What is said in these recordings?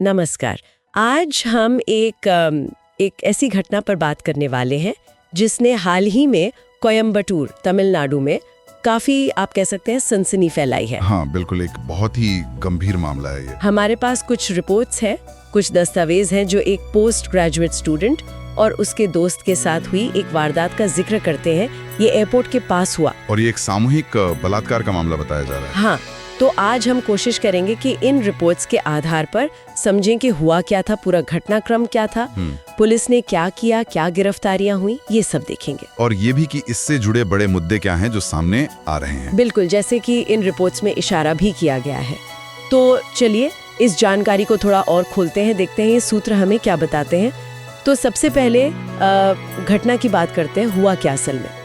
नमस्कार। आज हम एक ऐसी घटना पर बात करने वाले हैं जिसने हाल ही में कोयम्बटूर, तमिलनाडु में काफी, आप कह सकते हैं, सनसनी फैलाई है। हाँ बिल्कुल, एक बहुत ही गंभीर मामला है ये। हमारे पास कुछ रिपोर्ट्स हैं, कुछ दस्तावेज हैं जो एक पोस्ट ग्रेजुएट स्टूडेंट और उसके दोस्त के साथ हुई एक वारदात का जिक्र करते हैं। ये एयरपोर्ट के पास हुआ और ये एक सामूहिक बलात्कार का मामला बताया जा रहा है। हाँ, तो आज हम कोशिश करेंगे कि इन रिपोर्ट्स के आधार पर समझें कि हुआ क्या था, पूरा घटनाक्रम क्या था, पुलिस ने क्या किया, क्या गिरफ्तारियां हुई, ये सब देखेंगे। और ये भी कि इससे जुड़े बड़े मुद्दे क्या हैं जो सामने आ रहे हैं। बिल्कुल, जैसे कि इन रिपोर्ट्स में इशारा भी किया गया है। तो चलिए इस जानकारी को थोड़ा और खोलते हैं, देखते हैं ये सूत्र हमें क्या बताते हैं। तो सबसे पहले घटना की बात करते हैं, हुआ क्या असल में।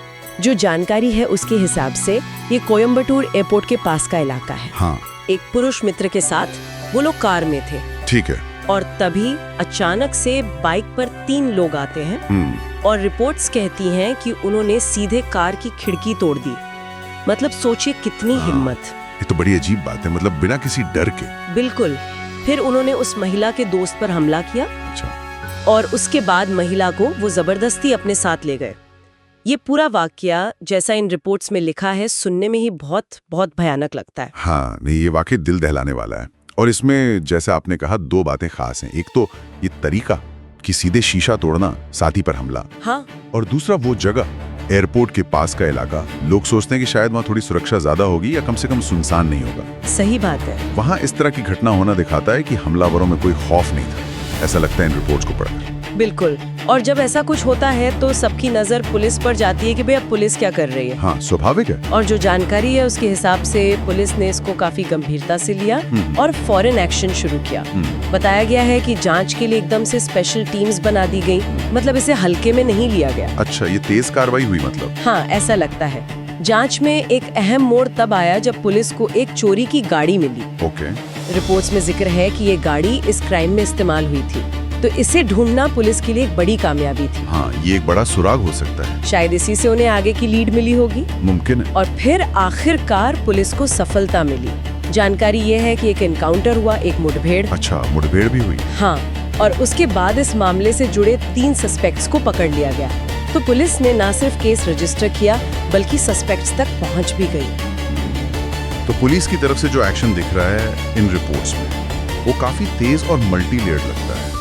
जो जानकारी है उसके हिसाब से ये कोयम्बटूर एयरपोर्ट के पास का इलाका है। हाँ। एक पुरुष मित्र के साथ वो लोग कार में थे। ठीक है। और तभी अचानक से बाइक पर 3 लोग आते हैं और रिपोर्ट्स कहती हैं कि उन्होंने सीधे कार की खिड़की तोड़ दी। मतलब सोचिए कितनी हिम्मत। ये तो बड़ी अजीब बात है, मतलब बिना किसी डर के। बिल्कुल। फिर उन्होंने उस महिला के दोस्त पर हमला किया। अच्छा। और उसके बाद महिला को वो जबरदस्ती अपने साथ ले गए। ये पूरा वाकया, जैसा इन रिपोर्ट्स में लिखा है, सुनने में ही बहुत बहुत भयानक लगता है। हाँ नहीं, ये वाकई दिल दहलाने वाला है। और इसमें जैसे आपने कहा 2 बातें खास हैं। एक तो ये तरीका कि सीधे शीशा तोड़ना, साथी पर हमला। हाँ। और दूसरा वो जगह, एयरपोर्ट के पास का इलाका। लोग सोचते हैं कि शायद वहाँ थोड़ी सुरक्षा ज्यादा होगी या कम से कम सुनसान नहीं होगा। सही बात है। वहाँ इस तरह की घटना होना दिखाता है कि हमलावरों में कोई खौफ नहीं था। ऐसा लगता है इन रिपोर्ट्स को पढ़कर। बिल्कुल। और जब ऐसा कुछ होता है तो सबकी नजर पुलिस पर जाती है कि भैया पुलिस क्या कर रही है। हाँ, स्वाभाविक है। और जो जानकारी है उसके हिसाब से पुलिस ने इसको काफी गंभीरता से लिया और फौरन एक्शन शुरू किया। बताया गया है कि जांच के लिए एकदम से स्पेशल टीम्स बना दी गई। मतलब इसे हल्के में नहीं लिया गया। अच्छा, ये तेज कार्रवाई हुई मतलब? हाँ, ऐसा लगता है। जांच में एक अहम मोड़ तब आया जब पुलिस को एक चोरी की गाड़ी मिली। ओके। रिपोर्ट्स में जिक्र है कि ये गाड़ी इस क्राइम में इस्तेमाल हुई थी। तो इसे ढूंढना पुलिस के लिए एक बड़ी कामयाबी थी। हाँ, ये एक बड़ा सुराग हो सकता है। शायद इसी से उन्हें आगे की लीड मिली होगी। मुमकिन है। और फिर आखिरकार पुलिस को सफलता मिली। जानकारी ये है कि एक एनकाउंटर हुआ, एक मुठभेड़। अच्छा, मुठभेड़ भी हुई? हाँ। और उसके बाद इस मामले से जुड़े 3 सस्पेक्ट्स को पकड़ लिया गया। तो पुलिस ने न सिर्फ केस रजिस्टर किया बल्कि सस्पेक्ट्स तक पहुंच भी गई। तो पुलिस की तरफ से जो एक्शन दिख रहा है इन रिपोर्ट्स में, वो काफी तेज और मल्टी लेयर्ड लगता है।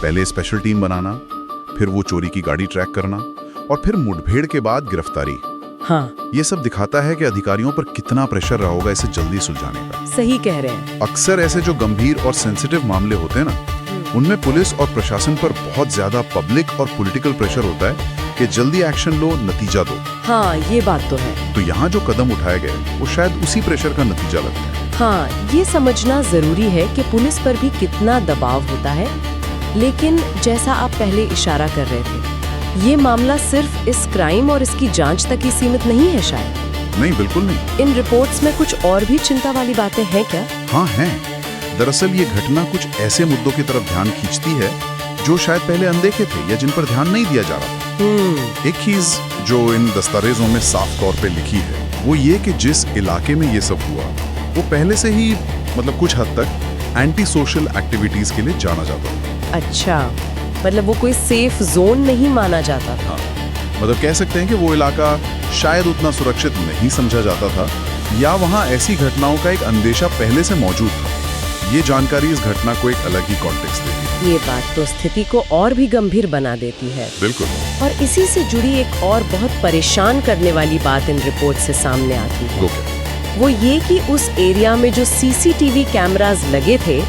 पहले स्पेशल टीम बनाना, फिर वो चोरी की गाड़ी ट्रैक करना और फिर मुठभेड़ के बाद गिरफ्तारी। हाँ। ये सब दिखाता है कि अधिकारियों पर कितना प्रेशर रहा होगा इसे जल्दी सुलझाने का। सही कह रहे हैं। अक्सर ऐसे जो गंभीर और सेंसिटिव मामले होते हैं ना, उनमें पुलिस और प्रशासन पर बहुत ज्यादा पब्लिक और पॉलिटिकल प्रेशर होता है कि जल्दी एक्शन लो, नतीजा दो। हाँ, ये बात तो है। तो यहाँ जो कदम उठाए गए वो शायद उसी प्रेशर का नतीजा लगता है। हाँ, ये समझना जरूरी है कि पुलिस पर भी कितना दबाव होता है। लेकिन जैसा आप पहले इशारा कर रहे थे, ये मामला सिर्फ इस क्राइम और इसकी जांच तक ही सीमित नहीं है शायद। नहीं, बिल्कुल नहीं। इन रिपोर्ट्स में कुछ और भी चिंता वाली बातें हैं क्या? हाँ हैं। दरअसल ये घटना कुछ ऐसे मुद्दों की तरफ ध्यान खींचती है जो शायद पहले अनदेखे थे या जिन पर ध्यान नहीं दिया जा रहा था। एक चीज जो इन दस्तावेजों में साफ तौर पे लिखी है वो ये कि जिस इलाके में ये सब हुआ वो पहले से ही मतलब कुछ हद तक एंटी सोशल एक्टिविटीज के लिए जाना जाता था। अच्छा, मतलब वो कोई सेफ जोन नहीं माना जाता था। मतलब कह सकते हैं कि वो इलाका शायद उतना सुरक्षित नहीं समझा जाता था या वहाँ ऐसी घटनाओं का एक अंदेशा पहले से मौजूद था। ये जानकारी इस घटना को एक अलग ही कॉन्टेक्स्ट देती है। ये बात तो स्थिति को और भी गंभीर बना देती है। बिल्कुल। और इसी से जुड़ी एक और बहुत परेशान करने वाली बात इन रिपोर्ट से सामने आती है। वो ये कि उस एरिया में जो सीसीटीवी कैमरास लगे थे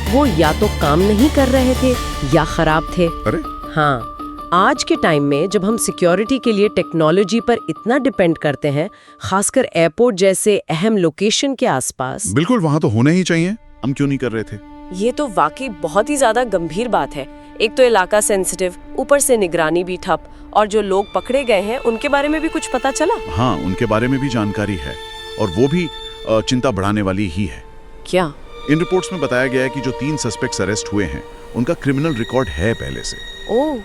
वो या तो काम नहीं कर रहे थे या खराब थे। अरे हाँ, आज के टाइम में जब हम सिक्योरिटी के लिए टेक्नोलॉजी पर इतना डिपेंड करते हैं, खासकर एयरपोर्ट जैसे अहम लोकेशन के आसपास। बिल्कुल, वहाँ तो होने ही चाहिए। हम क्यों नहीं कर रहे थे? ये तो वाकई बहुत ही ज्यादा गंभीर बात है। एक तो इलाका सेंसिटिव, ऊपर से निगरानी भी ठप, और जो लोग पकड़े गए हैं उनके बारे में भी कुछ पता चला? हाँ, उनके बारे में भी जानकारी है और वो भी चिंता बढ़ाने वाली ही है। क्या? इन रिपोर्ट्स में बताया गया है कि जो 3 सस्पेक्ट्स अरेस्ट हुए हैं उनका क्रिमिनल रिकॉर्ड है पहले से। ओह,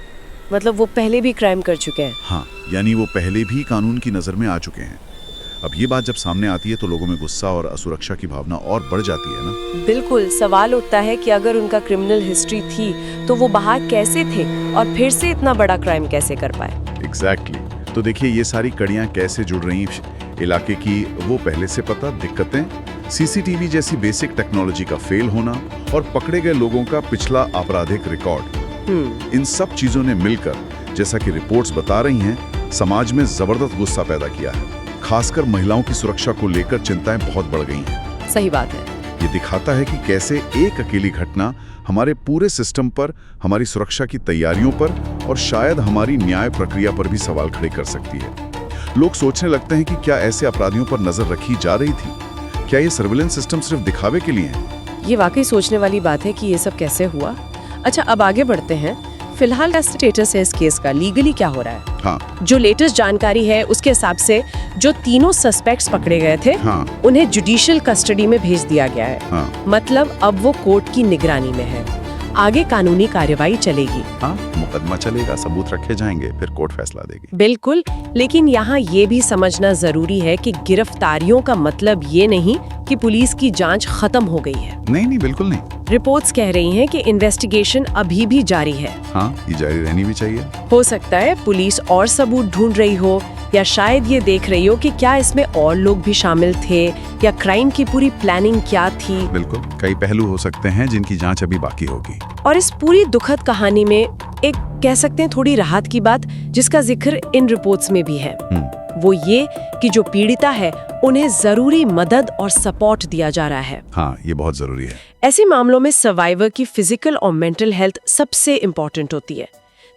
मतलब वो पहले भी क्राइम कर चुके हैं। हाँ, यानी वो पहले भी कानून की नजर में आ चुके हैं। अब ये बात जब सामने आती है तो लोगों में गुस्सा और असुरक्षा की भावना और बढ़ जाती है ना। बिल्कुल, सवाल उठता है कि अगर उनका क्रिमिनल हिस्ट्री थी तो वो बाहर कैसे थे और फिर से इतना बड़ा क्राइम कैसे कर पाए। एग्जैक्टली। तो देखिए ये सारी कड़ियां कैसे जुड़ रही इलाके की वो पहले से पता दिक्कतें, सीसीटीवी जैसी बेसिक टेक्नोलॉजी का फेल होना और पकड़े गए लोगों का पिछला आपराधिक रिकॉर्ड, इन सब चीजों ने मिलकर, जैसा कि रिपोर्ट्स बता रही हैं, समाज में जबरदस्त गुस्सा पैदा किया है। खासकर महिलाओं की सुरक्षा को लेकर चिंताएं बहुत बढ़ गई हैं। सही बात है। ये दिखाता है कि कैसे एक अकेली घटना हमारे पूरे सिस्टम पर, हमारी सुरक्षा की तैयारियों पर और शायद हमारी न्याय प्रक्रिया पर भी सवाल खड़े कर सकती है। लोग सोचने लगते हैं कि क्या ऐसे अपराधियों पर नजर रखी जा रही थी? क्या ये सर्विलेंस सिस्टम सिर्फ दिखावे के लिए है? ये वाकई सोचने वाली बात है कि ये सब कैसे हुआ। अच्छा, अब आगे बढ़ते हैं। फिलहाल क्या स्टेटस है इस केस का, लीगली क्या हो रहा है? हाँ। जो लेटेस्ट जानकारी है उसके हिसाब से जो तीनों सस्पेक्ट्स पकड़े गए थे, हाँ। उन्हें जुडिशियल कस्टडी में भेज दिया गया है। हाँ। मतलब अब वो कोर्ट की निगरानी में है। आगे कानूनी कार्यवाही चलेगी। हाँ, मुकदमा चलेगा, सबूत रखे जाएंगे, फिर कोर्ट फैसला देगी। बिल्कुल, लेकिन यहाँ ये भी समझना जरूरी है कि गिरफ्तारियों का मतलब ये नहीं कि पुलिस की जांच खत्म हो गई है। नहीं, बिल्कुल नहीं। रिपोर्ट्स कह रही हैं कि इन्वेस्टिगेशन अभी भी जारी है। हाँ, ये जारी रहनी भी चाहिए। हो सकता है पुलिस और सबूत ढूंढ रही हो, या शायद ये देख रही हो कि क्या इसमें और लोग भी शामिल थे, या क्राइम की पूरी प्लानिंग क्या थी। बिल्कुल, कई पहलू हो सकते हैं जिनकी जांच अभी बाकी होगी। और इस पूरी दुखद कहानी में एक कह सकते हैं थोड़ी राहत की बात, जिसका जिक्र इन रिपोर्ट्स में भी है, वो ये कि जो पीड़िता है उन्हें जरूरी मदद और सपोर्ट दिया जा रहा है। हाँ, ये बहुत जरूरी है। ऐसे मामलों में सर्वाइवर की फिजिकल और मेंटल हेल्थ सबसे इम्पोर्टेंट होती है।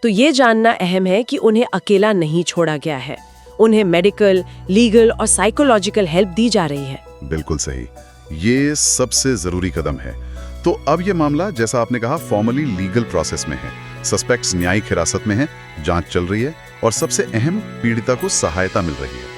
तो ये जानना अहम है कि उन्हें अकेला नहीं छोड़ा गया है, उन्हें मेडिकल, लीगल और साइकोलॉजिकल हेल्प दी जा रही है। बिल्कुल सही, ये सबसे जरूरी कदम है। तो अब ये मामला, जैसा आपने कहा, फॉर्मली लीगल प्रोसेस में है। सस्पेक्ट्स न्यायिक हिरासत में है, जांच चल रही है और सबसे अहम, पीड़िता को सहायता मिल रही है।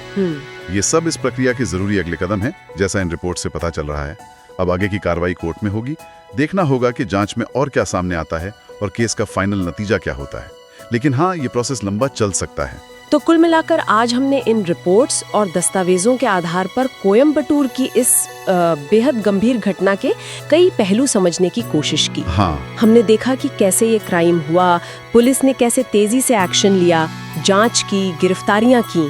ये सब इस प्रक्रिया के जरूरी अगले कदम है, जैसा इन रिपोर्ट से पता चल रहा है। अब आगे की कार्रवाई कोर्ट में होगी। देखना होगा कि जांच में और क्या सामने आता है और केस का फाइनल नतीजा क्या होता है। लेकिन हाँ, ये प्रोसेस लंबा चल सकता है। तो कुल मिलाकर आज हमने इन रिपोर्ट्स और दस्तावेजों के आधार पर कोयम्बटूर की इस बेहद गंभीर घटना के कई पहलू समझने की कोशिश की। हाँ। हमने देखा कि कैसे ये क्राइम हुआ, पुलिस ने कैसे तेजी से एक्शन लिया, जांच की, गिरफ्तारियां की,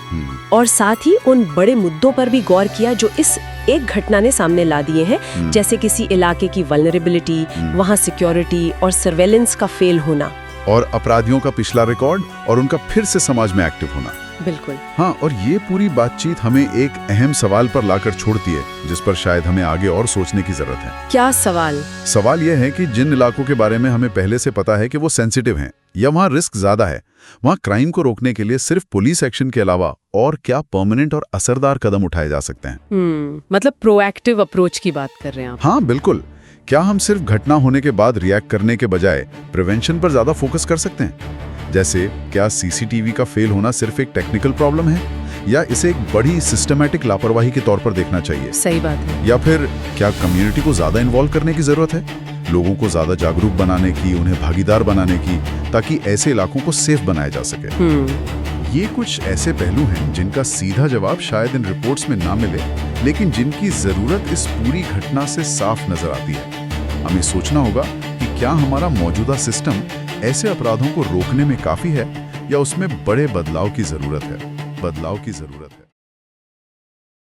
और साथ ही उन बड़े मुद्दों पर भी गौर किया जो इस एक घटना ने सामने ला दिए हैं, जैसे किसी इलाके की वल्नरेबिलिटी, वहाँ सिक्योरिटी और सर्वेलेंस का फेल होना, और अपराधियों का पिछला रिकॉर्ड और उनका फिर से समाज में एक्टिव होना। बिल्कुल। हाँ, और ये पूरी बातचीत हमें एक अहम सवाल पर लाकर छोड़ती है, जिस पर शायद हमें आगे और सोचने की जरूरत है। क्या सवाल? सवाल यह है कि जिन इलाकों के बारे में हमें पहले से पता है कि वो सेंसिटिव हैं या वहाँ रिस्क ज्यादा है, वहाँ क्राइम को रोकने के लिए सिर्फ पुलिस एक्शन के अलावा और क्या परमानेंट और असरदार कदम उठाए जा सकते हैं? मतलब प्रोएक्टिव अप्रोच की बात कर रहे हैं आप? हाँ, बिल्कुल। क्या हम सिर्फ घटना होने के बाद रिएक्ट करने के बजाय प्रिवेंशन पर ज्यादा फोकस कर सकते हैं? जैसे, क्या सीसीटीवी का फेल होना सिर्फ एक टेक्निकल प्रॉब्लम है, या इसे एक बड़ी सिस्टमैटिक लापरवाही के तौर पर देखना चाहिए? सही बात है। या फिर क्या कम्युनिटी को ज्यादा इन्वॉल्व करने की जरूरत है, लोगों को ज्यादा जागरूक बनाने की, उन्हें भागीदार बनाने की, ताकि ऐसे इलाकों को सेफ बनाया जा सके? ये कुछ ऐसे पहलू हैं जिनका सीधा जवाब शायद इन रिपोर्ट्स में ना मिले, लेकिन जिनकी जरूरत इस पूरी घटना से साफ नजर आती है। हमें सोचना होगा कि क्या हमारा मौजूदा सिस्टम ऐसे अपराधों को रोकने में काफी है, या उसमें बड़े बदलाव की जरूरत है।